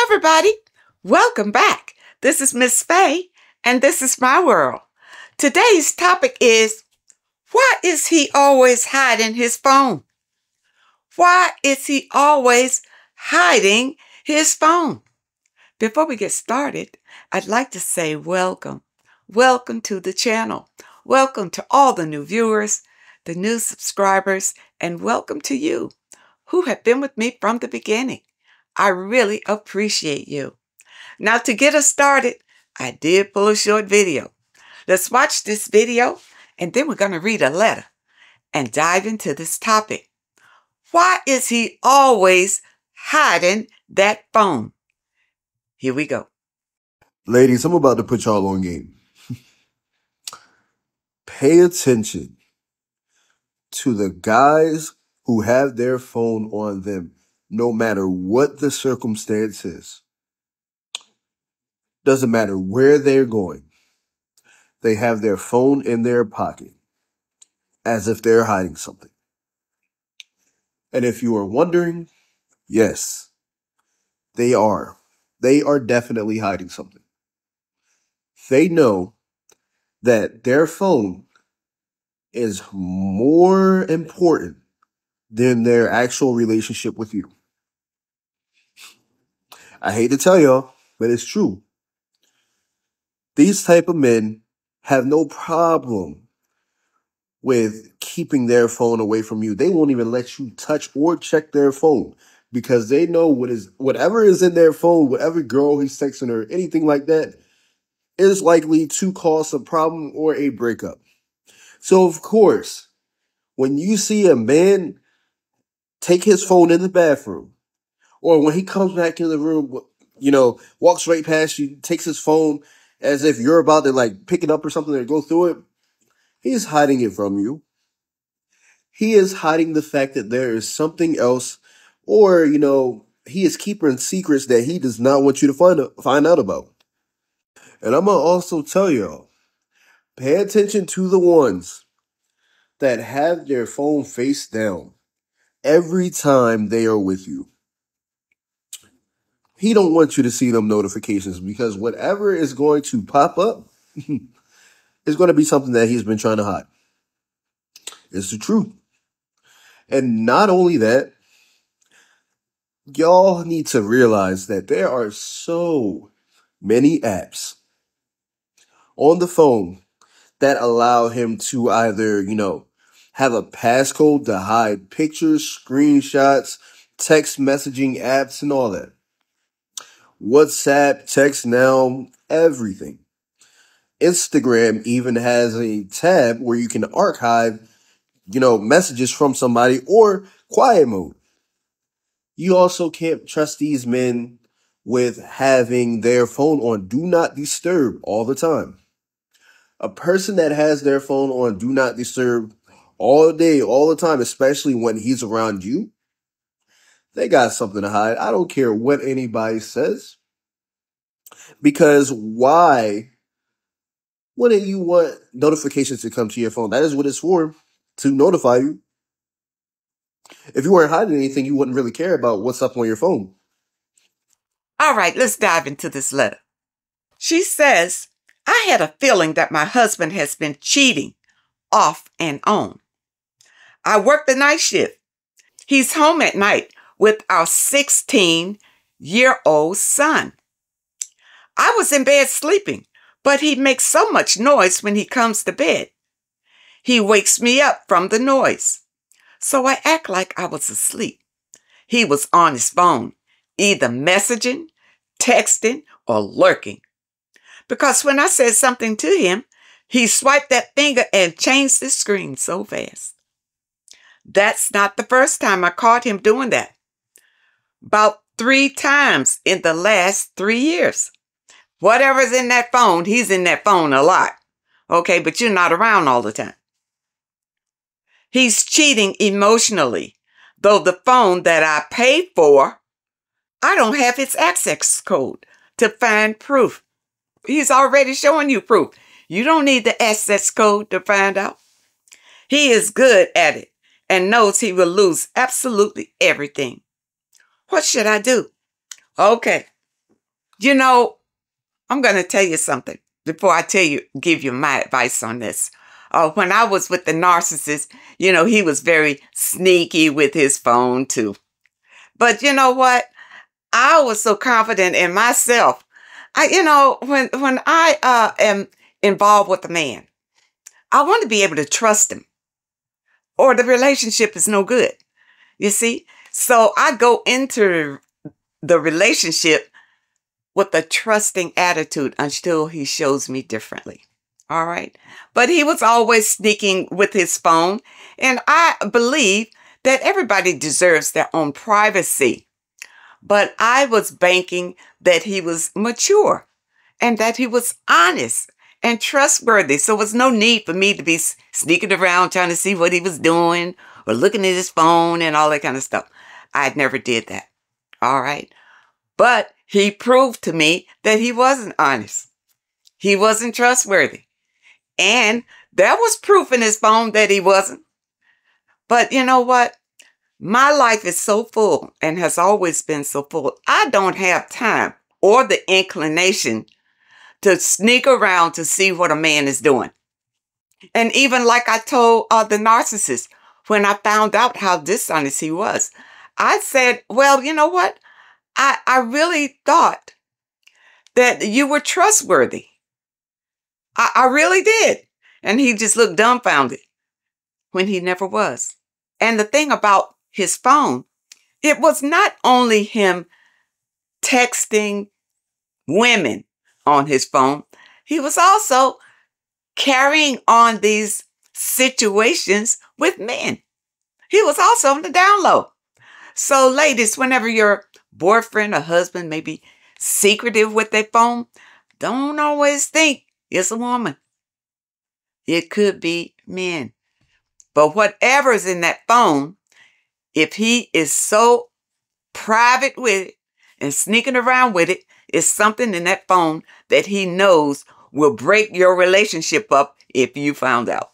everybody. Welcome back. This is Miss Faye, and this is my world. Today's topic is, why is he always hiding his phone? Why is he always hiding his phone? Before we get started, I'd like to say welcome. Welcome to the channel. Welcome to all the new viewers, the new subscribers, and welcome to you who have been with me from the beginning. I really appreciate you. Now, to get us started, I did pull a short video. Let's watch this video, and then we're going to read a letter and dive into this topic. Why is he always hiding that phone? Here we go. Ladies, I'm about to put y'all on game. Pay attention to the guys who have their phone on them, no matter what the circumstance is. Doesn't matter where they're going. They have their phone in their pocket, as if they're hiding something. And if you are wondering, yes, they are. They are definitely hiding something. They know that their phone is more important than their actual relationship with you. I hate to tell y'all, but it's true. These type of men have no problem with keeping their phone away from you. They won't even let you touch or check their phone because they know whatever is in their phone, whatever girl he's texting or anything like that, is likely to cause a problem or a breakup. So, of course, when you see a man take his phone in the bathroom, or when he comes back in the room, walks right past you, takes his phone as if you're about to pick it up or something or go through it, he's hiding it from you. He is hiding the fact that there is something else, or, he is keeping secrets that he does not want you to find out about. And I'm going to also tell y'all, pay attention to the ones that have their phone face down every time they are with you. He don't want you to see them notifications because whatever is going to pop up is going to be something that he's been trying to hide. It's the truth. And not only that, y'all need to realize that there are so many apps on the phone that allow him to either, have a passcode to hide pictures, screenshots, text messaging apps, and all that. WhatsApp, text now, everything. Instagram even has a tab where you can archive, messages from somebody or quiet mode. You also can't trust these men with having their phone on do not disturb all the time. A person that has their phone on do not disturb all day, all the time, especially when he's around you, they got something to hide. I don't care what anybody says. Because why wouldn't you want notifications to come to your phone? That is what it's for, to notify you. If you weren't hiding anything, you wouldn't really care about what's up on your phone. All right, let's dive into this letter. She says, I had a feeling that my husband has been cheating off and on. I work the night shift. He's home at night with our 16-year-old son. I was in bed sleeping, but he makes so much noise when he comes to bed. He wakes me up from the noise. So I act like I was asleep. He was on his phone, either messaging, texting, or lurking. Because when I said something to him, he swiped that finger and changed the screen so fast. That's not the first time I caught him doing that. About 3 times in the last 3 years. Whatever's in that phone, he's in that phone a lot. Okay, but you're not around all the time. He's cheating emotionally, though the phone that I paid for, I don't have its access code to find proof. He's already showing you proof. You don't need the access code to find out. He is good at it and knows he will lose absolutely everything. What should I do? Okay, You know, I'm going to tell you something before I give you my advice on this. When I was with the narcissist, he was very sneaky with his phone too. But you know what? I was so confident in myself. When I am involved with a man, I want to be able to trust him, or the relationship is no good. You see? So I go into the relationship with a trusting attitude until he shows me differently. All right. But he was always sneaking with his phone. And I believe that everybody deserves their own privacy. But I was banking that he was mature and that he was honest and trustworthy. So there was no need for me to be sneaking around trying to see what he was doing or looking at his phone and all that kind of stuff. I never did that. All right. But he proved to me that he wasn't honest. He wasn't trustworthy. And there was proof in his phone that he wasn't. But you know what? My life is so full and has always been so full. I don't have time or the inclination to sneak around to see what a man is doing. And even like I told the narcissist, when I found out how dishonest he was, I said, well, you know what? I really thought that you were trustworthy. I really did. And he just looked dumbfounded when he never was. And the thing about his phone, it was not only him texting women on his phone, he was also carrying on these situations with men. He was also on the down low. So ladies, whenever your boyfriend or husband may be secretive with their phone, don't always think it's a woman. It could be men. But whatever's in that phone, if he is so private with it and sneaking around with it, it's something in that phone that he knows will break your relationship up if you found out.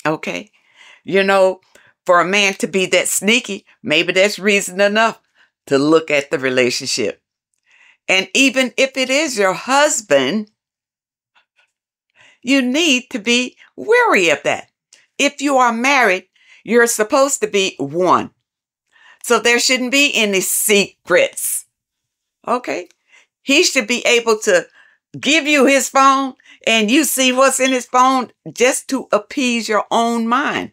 Okay? For a man to be that sneaky, maybe that's reason enough to look at the relationship. And even if it is your husband, you need to be wary of that. If you are married, you're supposed to be one. So there shouldn't be any secrets. Okay? He should be able to give you his phone and you see what's in his phone just to appease your own mind,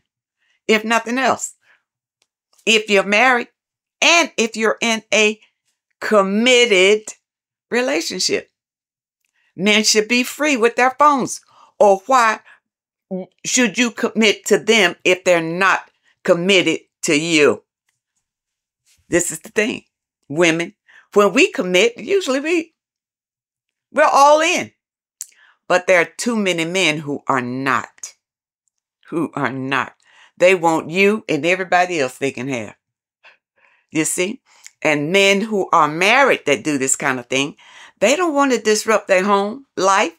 if nothing else. If you're married and if you're in a committed relationship, men should be free with their phones. Or why should you commit to them if they're not committed to you? This is the thing. Women, when we commit, usually we're all in. But there are too many men who are not. They want you and everybody else they can have. You see? And men who are married that do this kind of thing, they don't want to disrupt their home life.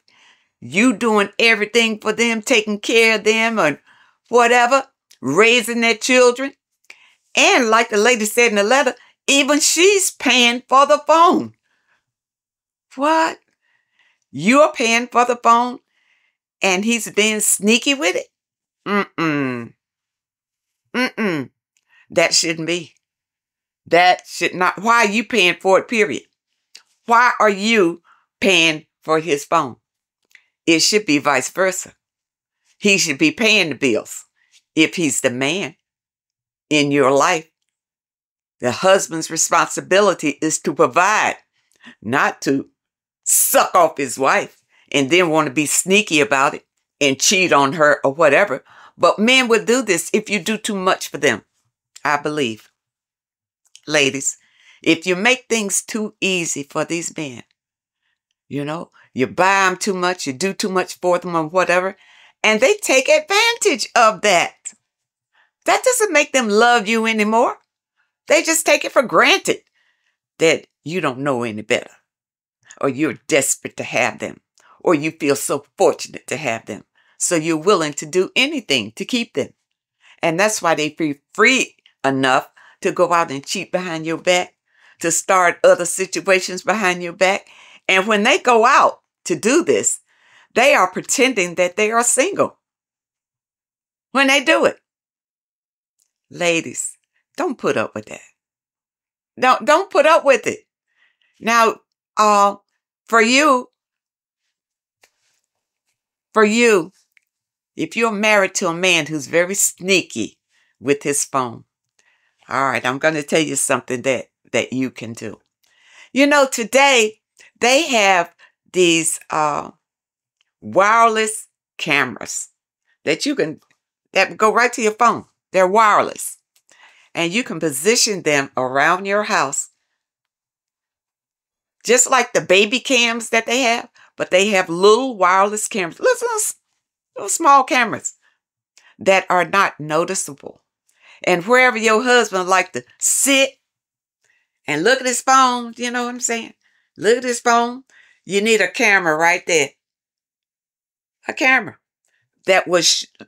You doing everything for them, taking care of them or whatever, raising their children. And like the lady said in the letter, even she's paying for the phone. What? You're paying for the phone and he's being sneaky with it? That shouldn't be. That should not. Why are you paying for it, period? Why are you paying for his phone? It should be vice versa. He should be paying the bills if he's the man in your life. The husband's responsibility is to provide, not to suck off his wife and then want to be sneaky about it and cheat on her or whatever. But men would do this if you do too much for them, I believe. Ladies, if you make things too easy for these men, you buy them too much, you do too much for them or whatever, and they take advantage of that. That doesn't make them love you anymore. They just take it for granted that you don't know any better, or you're desperate to have them, or you feel so fortunate to have them. So you're willing to do anything to keep them. And that's why they feel free enough to go out and cheat behind your back, to start other situations behind your back. And when they go out to do this, they are pretending that they are single when they do it. Ladies, don't put up with that. Don't put up with it. Now, for you, if you're married to a man who's very sneaky with his phone, all right, I'm going to tell you something that you can do. You know, today they have these wireless cameras that go right to your phone. They're wireless. And you can position them around your house, just like the baby cams that they have, but they have little wireless cameras, little small cameras that are not noticeable. And wherever your husband like to sit and look at his phone, you know what I'm saying? Look at his phone. You need a camera right there. A camera that will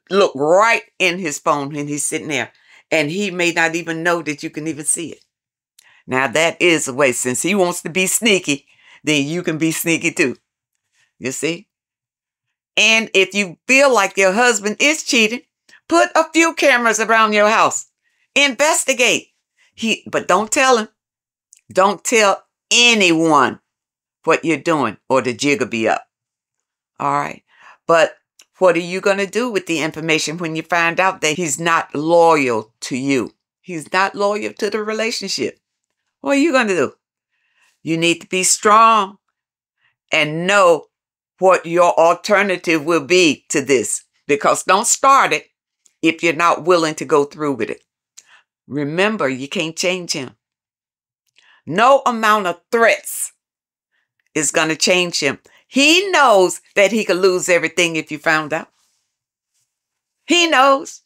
look right in his phone when he's sitting there. And he may not even know that you can even see it. Now that is a way, since he wants to be sneaky, then you can be sneaky too. You see? And if you feel like your husband is cheating, put a few cameras around your house. Investigate. But don't tell him. Don't tell anyone what you're doing or the jig will be up. All right. But what are you going to do with the information when you find out that he's not loyal to you? He's not loyal to the relationship. What are you going to do? You need to be strong and know what your alternative will be to this. Because don't start it if you're not willing to go through with it. Remember, you can't change him. No amount of threats is going to change him. He knows that he could lose everything if you found out. He knows.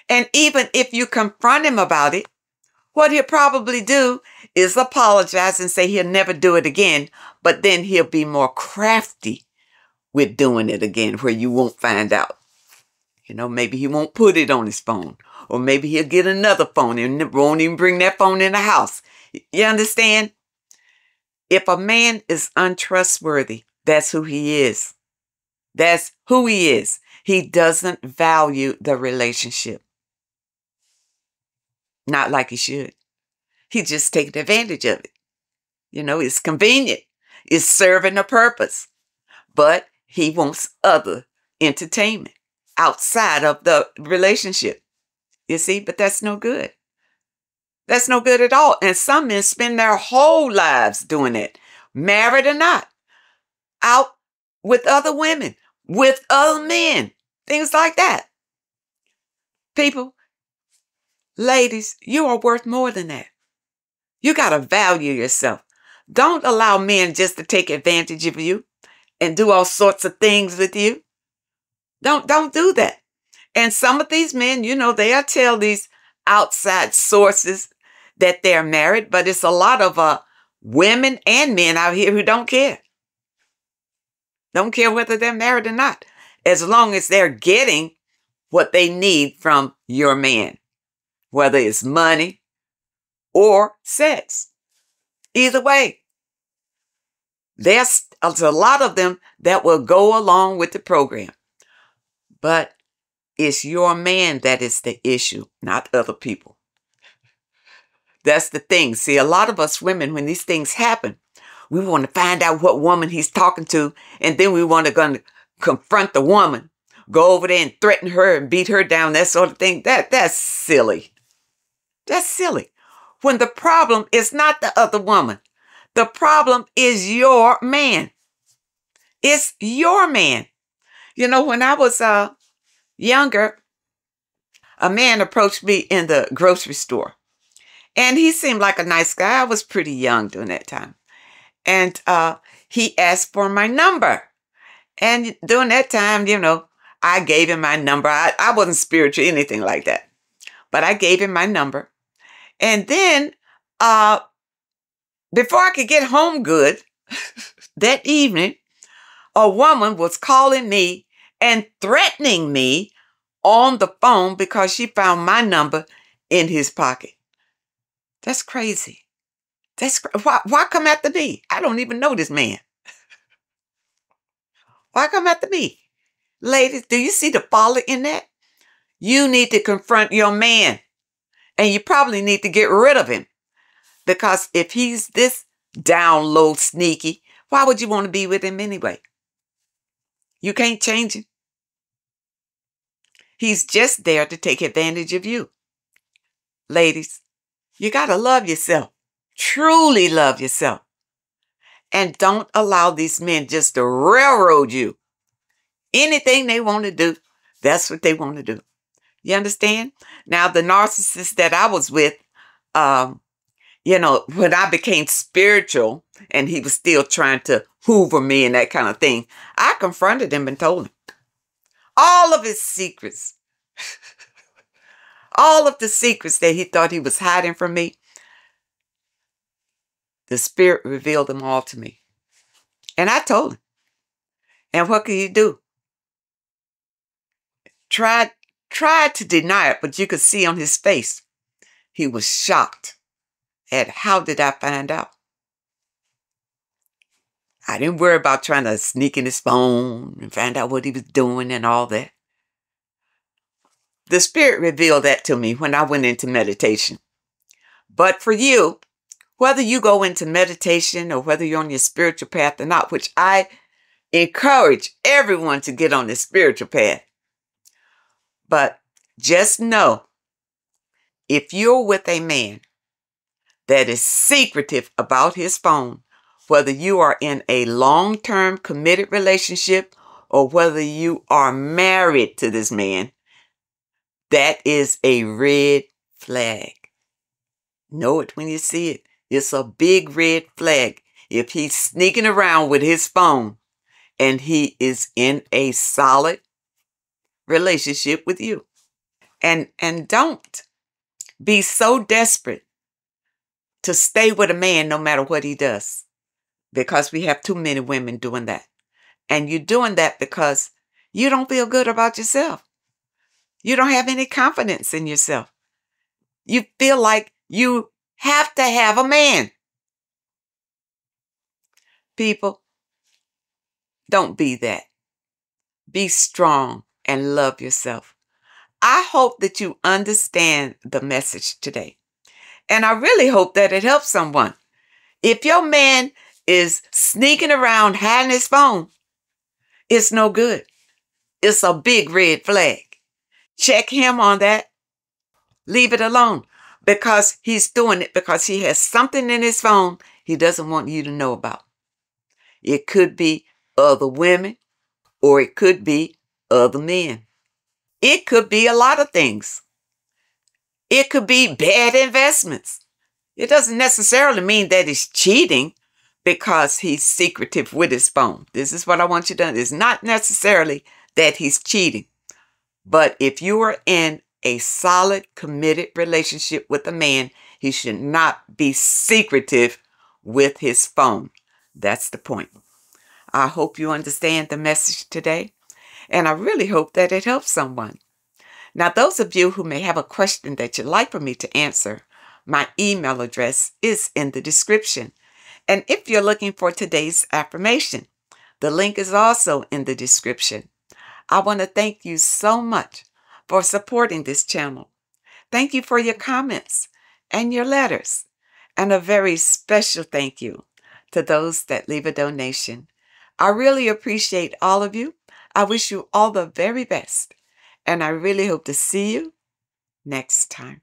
And even if you confront him about it, what he'll probably do is apologize and say he'll never do it again. But then he'll be more crafty with doing it again where you won't find out. You know, maybe he won't put it on his phone. Or maybe he'll get another phone and won't even bring that phone in the house. You understand? If a man is untrustworthy, that's who he is. That's who he is. He doesn't value the relationship. Not like he should. He's just taking advantage of it. You know, it's convenient. It's serving a purpose. But he wants other entertainment outside of the relationship. You see, but that's no good. That's no good at all. And some men spend their whole lives doing it, married or not, out with other women, with other men, things like that. People, ladies, you are worth more than that. You got to value yourself. Don't allow men just to take advantage of you and do all sorts of things with you. Don't do that. And some of these men, you know, they'll tell these outside sources that they're married, but it's a lot of women and men out here who don't care. Don't care whether they're married or not, as long as they're getting what they need from your man, whether it's money or sex. Either way, there's a lot of them that will go along with the program. But it's your man that is the issue, not other people. That's the thing. See, a lot of us women, when these things happen, we want to find out what woman he's talking to, and then we want to go and confront the woman, go over there and threaten her and beat her down, that sort of thing. That's silly. That's silly. When the problem is not the other woman. The problem is your man. It's your man. You know, when I was younger, a man approached me in the grocery store. And he seemed like a nice guy. I was pretty young during that time. And he asked for my number. And during that time, you know, I gave him my number. I wasn't spiritual, anything like that. But I gave him my number. And then, before I could get home good, that evening, a woman was calling me and threatening me on the phone because she found my number in his pocket. That's crazy. Why come after me? I don't even know this man. Why come after me? Ladies, do you see the folly in that? You need to confront your man, and you probably need to get rid of him, because if he's this down low sneaky, why would you want to be with him anyway? You can't change him. He's just there to take advantage of you. Ladies, you got to love yourself. Truly love yourself. And don't allow these men just to railroad you. Anything they want to do, that's what they want to do. You understand? Now, the narcissist that I was with, when I became spiritual and he was still trying to hoover me and that kind of thing, I confronted him and told him all of his secrets, all of the secrets that he thought he was hiding from me. The Spirit revealed them all to me. And I told him. And what could you do? Tried to deny it, but you could see on his face, he was shocked at how did I find out. I didn't worry about trying to sneak in his phone and find out what he was doing and all that. The Spirit revealed that to me when I went into meditation. But for you, whether you go into meditation or whether you're on your spiritual path or not, which I encourage everyone to get on the spiritual path. But just know, if you're with a man that is secretive about his phone, whether you are in a long-term committed relationship or whether you are married to this man, that is a red flag. Know it when you see it. It's a big red flag. If he's sneaking around with his phone and he is in a solid relationship with you. And don't be so desperate to stay with a man no matter what he does, because we have too many women doing that. And you're doing that because you don't feel good about yourself. You don't have any confidence in yourself. You feel like you have to have a man. People, don't be that. Be strong and love yourself. I hope that you understand the message today. And I really hope that it helps someone. If your man is sneaking around hiding his phone, it's no good. It's a big red flag. Check him on that. Leave it alone, because he's doing it because he has something in his phone he doesn't want you to know about. It could be other women, or it could be other men. It could be a lot of things. It could be bad investments. It doesn't necessarily mean that he's cheating because he's secretive with his phone. This is what I want you to know. It's not necessarily that he's cheating. But if you are in a solid, committed relationship with a man, he should not be secretive with his phone. That's the point. I hope you understand the message today, and I really hope that it helps someone. Now, those of you who may have a question that you'd like for me to answer, my email address is in the description. And if you're looking for today's affirmation, the link is also in the description. I want to thank you so much for supporting this channel. Thank you for your comments and your letters. And a very special thank you to those that leave a donation. I really appreciate all of you. I wish you all the very best. And I really hope to see you next time.